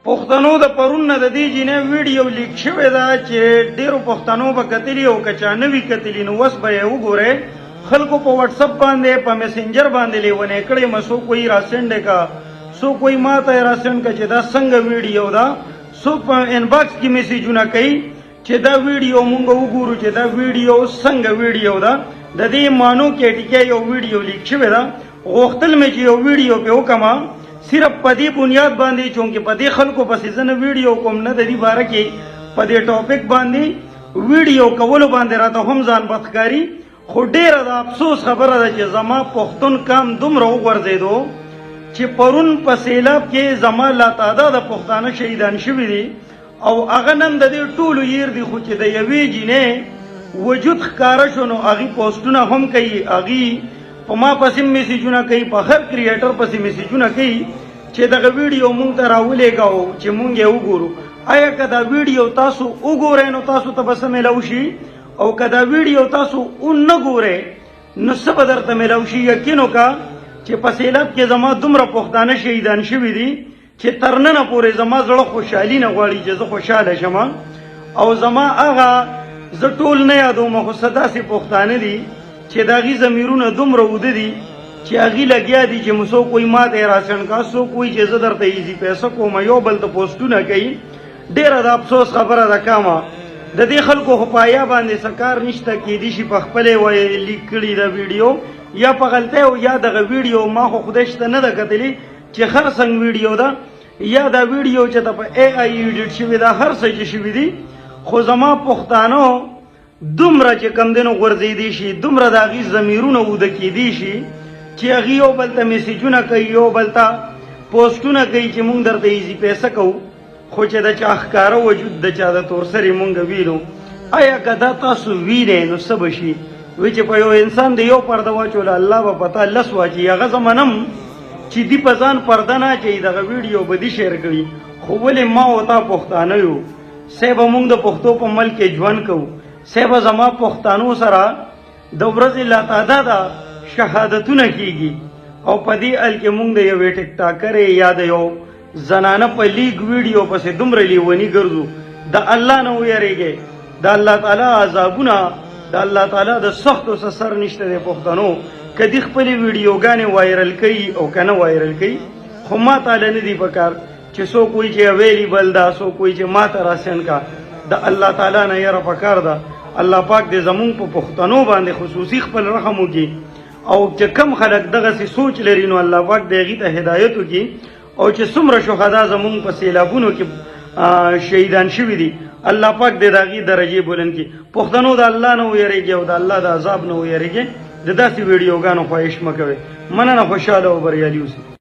پښتنو د پرون نه د دې جنې ویډیو لیک شوی دا چې ډیرو پښتنو به کتلی او کچا نه وی کتلی نو وس به یې وګوره خلکو په واتس اپ باندې په میسنجر باندې لیونه کړي مسو کوئی راسنډ کا سو کوئی ماته راسنډ کا چې دا څنګه ویډیو دا سو په انباکس کې میسیجونه کوي چې دا ویډیو مونږ وګورو چې دا ویډیو څنګه ویډیو دا د دې مانو کې ټیکه یو ویډیو لیک شوی دا غوښتل مې چې یو ویډیو په وکما صرف پدی بنیاد باندې چونکه پدی خلکو پسې زنه ویډیو کوم نه د دې باره کې پدی ټاپک باندې ویډیو کول باندې راته هم ځان بدخکاری خو ډیره د افسوس خبره ده چې زما پښتون کام دومره وغورځېدو چې پرون په سیلاب کې زما لا تعداد پښتانه شهیدان شوي دي او هغه نن د دې ټولو ير دي خو چې د یوې جینې وجود ښکاره شو نو هغې پوسټونه هم کوي هغې په ما پسې میسیجونه کوي په هر کریټر پسې میسیجونه کوي چې دغه ویډیو مونږ ته راولېږو چې مونږ یې وګورو آیا که دا ویډیو تاسو وګورئ نو تاسو ته به څه میلاو شي او که دا ویډیو تاسو ونه ګورئ نو څه به درته میلاو شي یقین وکړه چې په سیلاب کې زما دومره پښتانه شهیدان شوي دي چې تر ننه پورې زما زړه خوشحالي نه غواړي چې زه خوشحاله شم او زما هغه زه ټول نه یادوم خو څه داسې پښتانه دي چې د هغې ضمیرونه دومره اوده دي چې هغې لګیا دي چې مسو کوئی ماته یې راسنډ کا سو کوئی چې زه درته ایزي پیسه کوم یو بل ته پوسټونه کوي ډېره د افسوس خبره ده کامه د دې خلکو خو په حیا باندې څه کار نشته کیدای شي په خپلې وایي لیک کړي دا ویډیو یا په غلطۍ او یا دغه ویډیو ما خو خدای شته نه ده کتلې چې هر څنګه ویډیو ده یا دا ویډیو چې ته په ای آی ایډیټ شوي ده هر څه چې شوي دي خو زما پښتانو دومره چې کم دنو غورځېدی شي دومره د هغې ضمیرونه اوده کیدی شي چې هغې یو بل ته میسیجونه کوي یو بل ته پوسټونه کوي چې مونږ درته ایزي پیسه کوو خو چې د چا ښکاره وجود د چا د تورسرې مونږ وینو آیا که دا تاسو وینئ نو څه به شي وایي چې په یو انسان د یو پرده واچوله الله به په تا لس واچي هغه زه منم چې دی په ځان پرده نه اچوي دغه ویډیو به دي شیر کوي خو ولې ما او تا پښتانه یو صاحبه مونږ د پښتو په ملک کې ژوند کوو صاحبه زما پښتانو سره د ورځې لا تعداده شهادتونه کیږي او په دې ال کې مونږ د یوې ټیک ټاکرې یا د یو زنانه په لیګ ویډیو پسې دومره لیوني ګرځو د الله نه ویریږئ د الله تعالی عذابونه د الله تعالی د سختو څه سر نشته دی پښتنو که دې خپلې ویډیوګانې وایرل کوي او که نه وایرل کوي خو ما تعالی نه دي پکار چې څوک وایي چې اویلیبل ده څوک وایي چې ما ته راسنډ کا د الله تعالی نه یره پکار ده الله پاک دې زمونږ په پښتنو باندې خصوصي خپل رحم وکړي او چې کم خلک دغسې سوچ لري نو الله پاک دې هغې ته هدایت وکړي او چې څومره شهدا زمونږ په سیلابونو کې شهیدان شوي دي الله پاک دې د هغې درجې بلند کړي پښتنو د الله نه ویریږئ او د الله د عذاب نه ویریږئ د داسې ویډیوګانو خواهش مه کوئ مننه خوشحاله او بریالي اوسئ